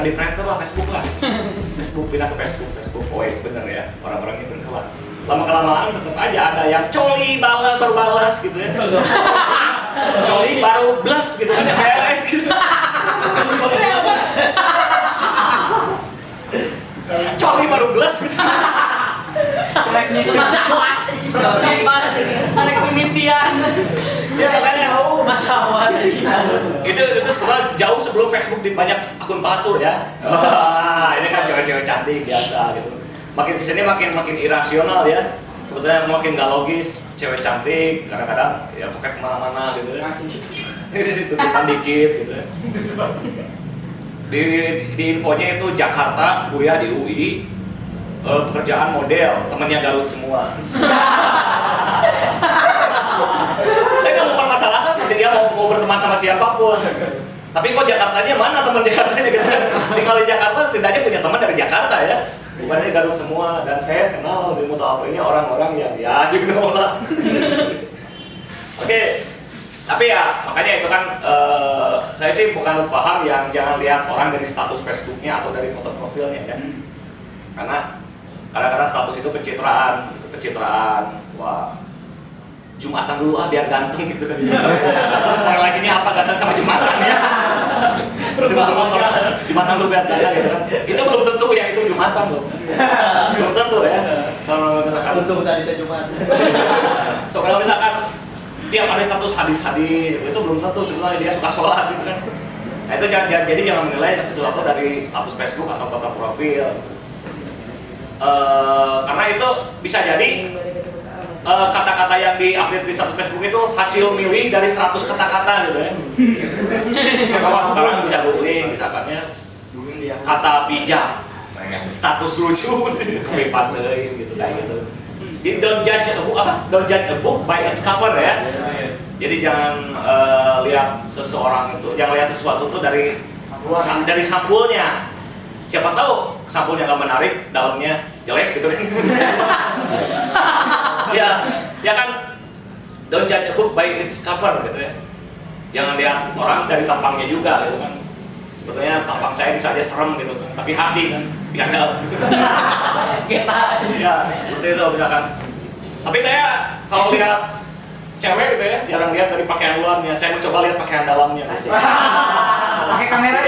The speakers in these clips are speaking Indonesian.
jangan di Friendster lah, Facebook lah. Facebook, pindah ke Facebook. Oh bener ya, orang-orang ini berkelas. Lama-kelamaan tetap aja ada yang coli baru balas gitu ya. Coli baru bless gitu kan, beres gitu. Coli baru bless gitu. Tarik penelitian. Ya makanya masalah itu sebenarnya jauh sebelum Facebook di banyak akun palsu ya. Wah, ini kan cewek-cewek cantik biasa gitu. Makin kesini makin irasional ya. Sebetulnya makin gak logis, cewek cantik kadang-kadang ya pakai kemana-mana gitu ya. Di situ depan dikit gitu ya. Di infonya itu Jakarta, kuliah di UI, pekerjaan model, temennya Garut semua. Dia nggak mau permasalahan, dia mau berteman sama siapapun. Tapi kok Jakartanya mana teman Jakartanya gitu kan? Tinggal di Jakarta setidaknya punya teman dari Jakarta ya. Bukan dari Garut semua. Dan saya kenal di Mutawafirnya orang-orang yang ya you know lah. Oke. Tapi ya makanya itu kan saya sih bukan paham yang jangan lihat orang dari status Facebooknya atau dari foto profilnya ya. Karena kadang-kadang status itu pencitraan. Wah, Jumatan dulu biar ganteng gitu kan. Korelasinya apa ganteng sama Jumatan ya? Jumatan dulu biar ganteng gitu kan. Itu belum tentu yang itu Jumatan loh. Belum tentu ya. Kalau misalkan untung tadi kita Jumat. So kalau misalkan tiap ada status hadis-hadis itu belum tentu sebenarnya dia suka sholat gitu kan. Nah itu jangan menilai sesuatu dari status Facebook atau foto profil. Karena itu bisa jadi kata-kata yang di-update di status Facebook itu hasil milih dari 100 kata-kata gitu ya. Kalau sekarang bisa googling misalkannya kata bijak, status lucu, bebas deh gitu kayak gitu. Jadi don't judge a book by its cover ya. Jadi jangan lihat seseorang itu, jangan lihat sesuatu itu dari sampulnya. Siapa tahu sampulnya nggak menarik, dalamnya jelek gitu kan. ya kan, don't judge a book by its cover gitu ya. Jangan lihat orang dari tampangnya juga gitu kan. Sebetulnya tampang saya bisa aja serem gitu kan, tapi hati kan diandal gitu. Ya, seperti itu misalkan. Tapi saya kalau lihat cewek gitu ya, jarang lihat dari pakaian luarnya. Saya mencoba lihat pakaian dalamnya. Pakai kamera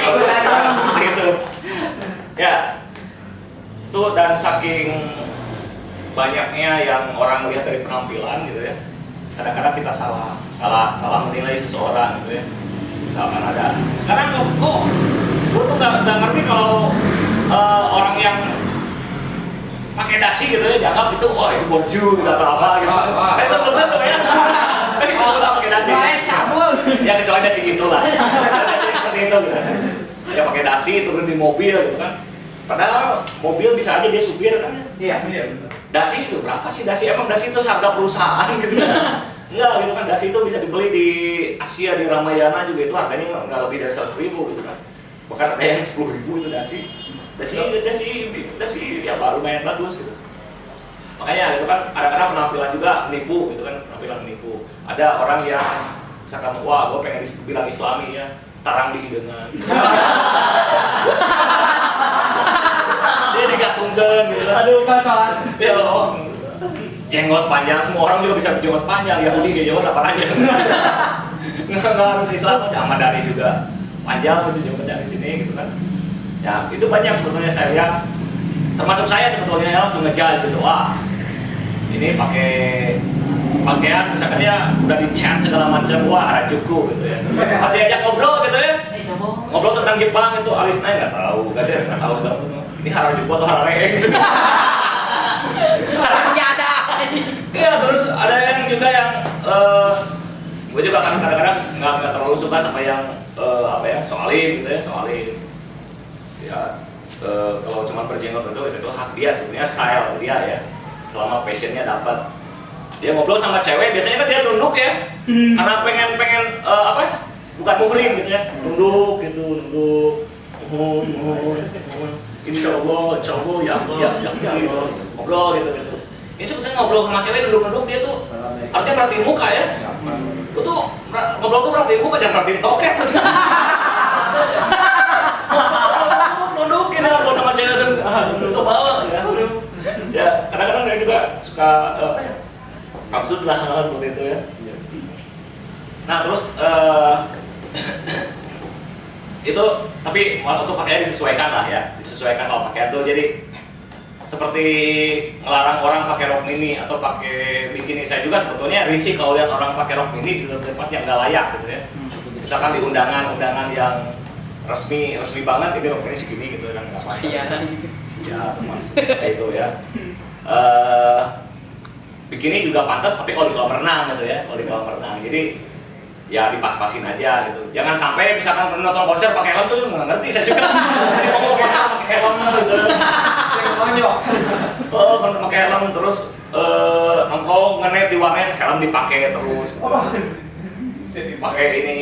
seperti itu. Ya, tuh dan saking banyaknya yang orang melihat dari penampilan gitu ya. Kadang-kadang kita salah menilai seseorang gitu ya. Misalkan ada sekarang kok gue tuh nggak ngerti kalau orang yang pakai dasi gitu ya dianggap itu itu borju gitu atau apa gitu. Itu belum tentu ya. Itu belum pakai dasi. cabul. Ya kecuali dasi gitulah. Dasi seperti itu gitu. Ya pakai dasi turun di mobil gitu kan. Padahal mobil bisa aja dia supir kan ya. Iya. Dasi itu berapa sih dasi? Emang dasi itu harga perusahaan gitu ya? Enggak gitu kan, dasi itu bisa dibeli di Asia, di Ramayana juga itu harganya nggak lebih dari 100.000 gitu kan. Bahkan ada yang 10.000 itu dasi ya lumayan bagus gitu. Makanya itu kan kadang-kadang penampilan juga menipu gitu kan, penampilan menipu. Ada orang yang misalkan wah gue pengen dibilang Islami ya, tarang di hidangan. Dia digantungkan gitu kan. Aduh, pas sholat. Ya jenggot panjang, semua orang juga bisa berjenggot panjang. Yahudi kayak jenggot apa aja. Nggak harus Islam aja, Ahmad Dhani juga panjang itu jenggotnya di sini gitu kan. Ya itu banyak sebetulnya saya lihat. Termasuk saya sebetulnya ya langsung ngejudge gitu. Wah ini pakai pakaian misalkan ya udah di-chat segala macam, wah Harajuku gitu ya. Pasti ajak ngobrol gitu ya. Ngobrol tentang Jepang itu alisnya nggak tahu, nggak tahu segala macam. Ini Harajuku atau Harare gitu. Harapnya ada. Iya terus ada yang juga yang gue juga kan kadang-kadang nggak terlalu suka sama yang soalin gitu ya, soalin. Ya kalau cuma berjenggot itu hak dia sebetulnya, style dia ya. Selama passionnya dapat. Dia ngobrol sama cewek biasanya kan dia nunduk ya, karena pengen bukan muhrim gitu ya, nunduk insya Allah ya ngobrol gitu. Ini sebetulnya ngobrol sama cewek nunduk dia tuh artinya perhatiin muka ya. Lu tuh ngobrol tuh perhatiin muka, jangan perhatiin toket. juga suka apa ya, absurd lah hal seperti itu ya. Nah terus itu tapi waktu pakaian disesuaikan lah ya, disesuaikan kalau pakaian tuh jadi seperti ngelarang orang pakai rok mini atau pakai bikini. Saya juga sebetulnya risih kalau lihat orang pakai rok mini di tempat yang nggak layak gitu ya. Misalkan di undangan yang resmi banget, ini rok mini segini gitu kan nggak pantas. Ya mas itu ya. Bikini juga pantas tapi kalau di kolam renang gitu ya, kalau di kolam renang. Jadi ya dipas-pasin aja gitu. Jangan sampai misalkan nonton konser pakai helm, saya nggak ngerti. Saya juga mau konser pakai helm gitu. Saya ngebanyak. Oh, pakai helm terus nongkrong ngenet di warnet, helm dipakai terus. Pakai ini,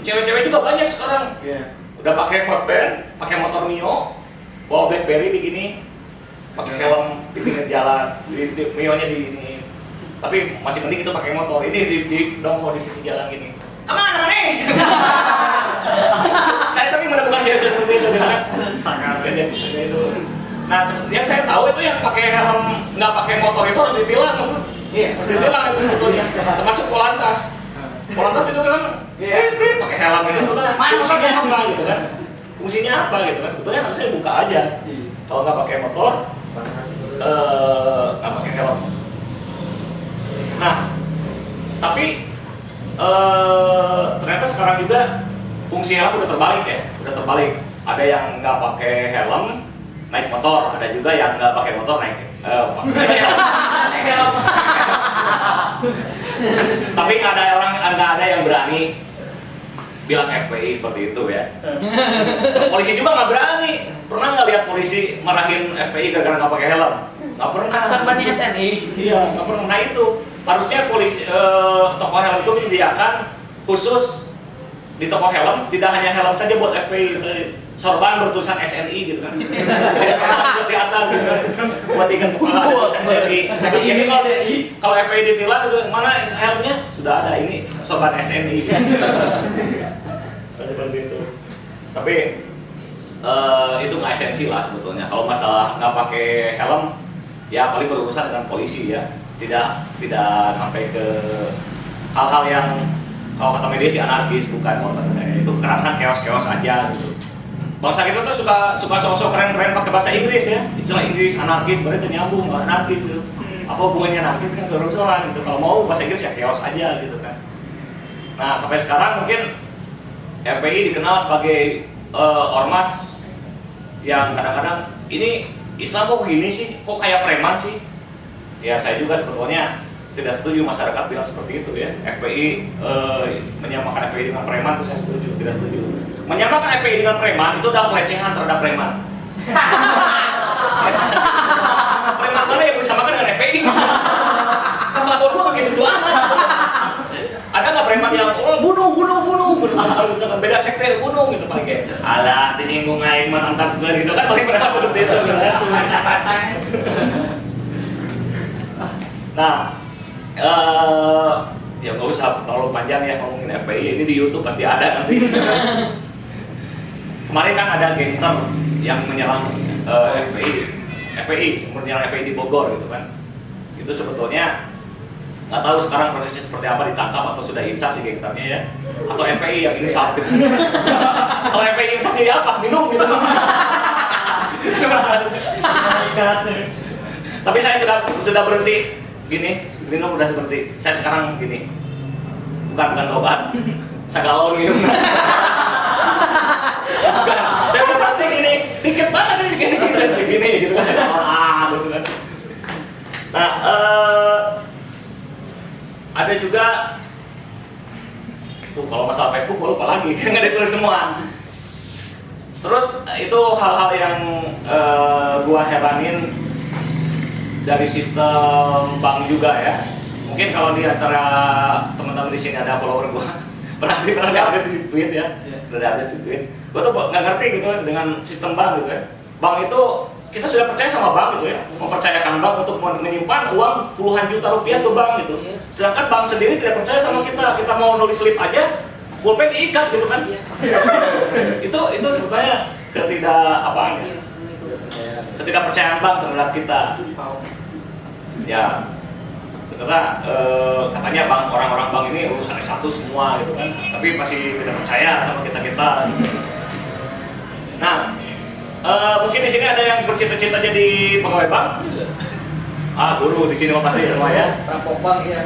cewek-cewek juga banyak sekarang. Udah pakai hotband, pakai motor Mio, bawa BlackBerry di gini, pakai helm di pinggir jalan, di Mio-nya di ini. Tapi masih mending itu pakai motor. Ini di dongko di sisi jalan gini. Aman nih. Saya sering menemukan cewek seperti itu kan. Sangat beda itu. Nah, yang saya tahu itu yang pakai helm nggak pakai motor itu harus ditilang. Iya, harus ditilang itu sebetulnya. Termasuk Polantas. Polantas itu kan, pakai helm ini sebetulnya. Fungsinya apa gitu kan? Fungsinya apa gitu kan? Sebetulnya harusnya dibuka aja. Kalau nggak pakai motor, nggak pakai helm. Nah, tapi ternyata sekarang juga fungsi helm udah terbalik ya, udah terbalik. Ada yang nggak pakai helm naik motor, ada juga yang nggak pakai motor naik helm. Tapi nggak ada yang berani bilang FPI seperti itu ya. Polisi juga nggak berani. Pernah nggak lihat polisi marahin FPI gara-gara nggak pakai helm? Nggak pernah. Korbannya SNI. Iya, nggak pernah. Nah itu harusnya polisi toko helm itu menyediakan khusus di toko helm, tidak hanya helm saja buat FPI, sorban bertulisan SNI gitu kan. Jadi sorban di atas gitu kan. Buat ikan kepala ada tulisan SNI. Jadi kalau FPI ditilang itu mana helmnya? Sudah ada ini sorban SNI. Seperti itu. Tapi itu nggak esensi lah sebetulnya. Kalau masalah nggak pakai helm, ya paling berurusan dengan polisi ya. Tidak sampai ke hal-hal yang kalau kata media sih anarkis, bukan itu kekerasan, chaos aja gitu. Bangsa kita tuh suka sosok keren-keren pakai bahasa Inggris ya, istilah Inggris anarkis, berarti nyambung anarkis gitu. Apa hubungannya anarkis kan kerusuhan gitu. Kalau mau bahasa Inggris ya chaos aja gitu kan. Nah sampai sekarang mungkin FPI dikenal sebagai ormas yang kadang-kadang ini Islam kok gini sih, kok kayak preman sih. Ya saya juga sebetulnya tidak setuju masyarakat bilang seperti itu ya. FPI menyamakan FPI dengan preman itu saya setuju, tidak setuju. Menyamakan FPI dengan preman itu adalah pelecehan terhadap preman. Preman mana yang disamakan dengan FPI? Kelakuan gua begitu amat. Ada nggak preman yang bunuh, beda sekte bunuh gitu paling kayak alah tenyinggung aing mah antap gue gitu kan paling preman seperti itu gitu kan. Nah, ya nggak usah terlalu panjang ya ngomongin FPI, ini di YouTube pasti ada nanti. Kemarin kan ada gangster yang menyerang FPI di Bogor gitu kan. Itu sebetulnya nggak tahu sekarang prosesnya seperti apa, ditangkap atau sudah insaf di gangsternya ya, atau FPI yang insaf gitu. Kalau FPI insaf jadi apa? Minum gitu. Tapi saya sudah berhenti gini, minum udah seperti saya sekarang gini, bukan tobat, sagalon minum. Bukan, saya udah berhenti gini, dikit banget ini segini gitu kan, gitu kan. Nah, ada juga tuh kalau masalah Facebook gue lupa lagi, nggak ditulis semua. Terus itu hal-hal yang gua heranin dari sistem bank juga ya. Mungkin kalau di antara teman-teman di sini ada follower gua pernah update di tweet ya, pernah update di tweet. Gua tuh nggak ngerti gitu dengan sistem bank gitu ya. Bank itu kita sudah percaya sama bank gitu ya, mempercayakan bank untuk menyimpan uang puluhan juta rupiah ke bank gitu. Sedangkan bank sendiri tidak percaya sama kita mau nulis slip aja, pulpen diikat gitu kan. itu sebetulnya ketidakpercayaan bank terhadap kita. Ya ternyata katanya bang, orang-orang bank ini lulusan S1 semua gitu kan, tapi masih tidak percaya sama kita. Nah, mungkin di sini ada yang bercita-cita jadi pegawai bank. Guru di sini pasti semua ya. Rampok bang ya.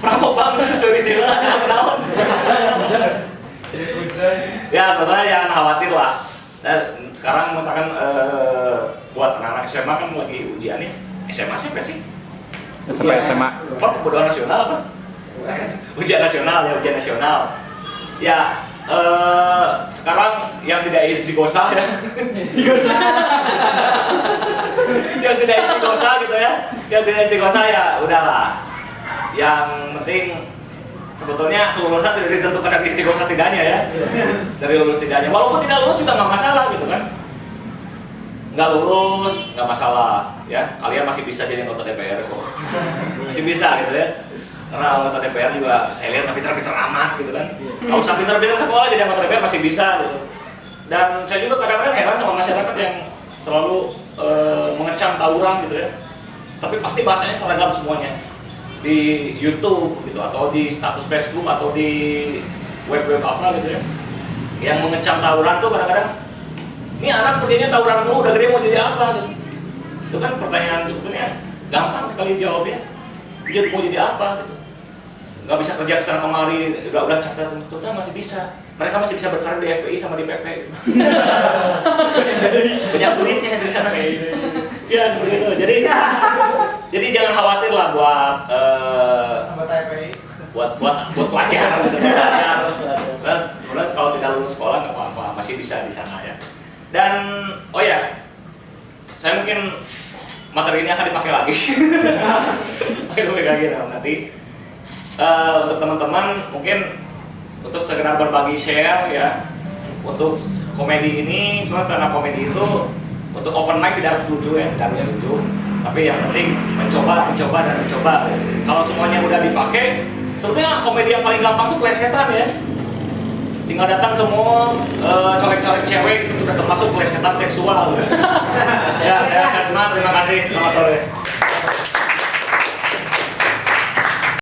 Perampok bank itu sulit dia tahun. Ya sebetulnya jangan khawatir lah. Sekarang misalkan buat anak-anak SMA kan lagi ujian nih. SMA siapa sih? SMA. Apa? Ujian nasional apa? Ujian nasional ya, ujian nasional. Ya, sekarang yang tidak istiqosah ya. Yang tidak istiqosah gitu ya. Yang tidak istiqosah ya udahlah. Yang penting sebetulnya kelulusan tidak ditentukan dari istiqosah tidaknya ya. Dari lulus tidaknya. Walaupun tidak lulus juga nggak masalah gitu kan. Nggak lulus, nggak masalah ya, kalian masih bisa jadi anggota DPR kok, masih bisa gitu ya, karena anggota DPR juga saya lihat pintar-pintar amat gitu kan, nggak usah pintar-pintar sekolah jadi anggota DPR masih bisa gitu. Dan saya juga kadang-kadang heran sama masyarakat yang selalu mengecam tawuran gitu ya, tapi pasti bahasanya seragam semuanya di YouTube gitu, atau di status Facebook, atau di web-web apa gitu ya, yang mengecam tawuran tuh kadang-kadang ini anak kerjanya tawuran mulu, udah gede mau jadi apa gitu. Itu kan pertanyaan sebetulnya gampang sekali jawabnya. Dia mau jadi apa gitu. Nggak bisa kerja kesana kemari, udah cacat sebetulnya masih bisa. Mereka masih bisa berkarir di FPI sama di PP gitu. Banyak duitnya di sana. Ya seperti itu. Jadi jangan khawatir lah buat anggota FPI. buat pelajar gitu. Sebenarnya kalau tidak lulus sekolah nggak apa-apa, masih bisa di sana ya. Dan oh ya, saya mungkin materi ini akan dipakai lagi. Pakai lagi nanti. Untuk teman-teman mungkin untuk sekedar berbagi share ya. Untuk komedi ini, sebenarnya stand up komedi itu untuk open mic tidak harus lucu ya, tidak harus lucu. Tapi yang penting mencoba. Kalau semuanya udah dipakai, sebetulnya komedi yang paling gampang tuh plesetan ya. Tinggal datang ke mall, colek-colek cewek itu udah termasuk plesetan seksual. Ya, saya Asma, terima kasih. Selamat sore.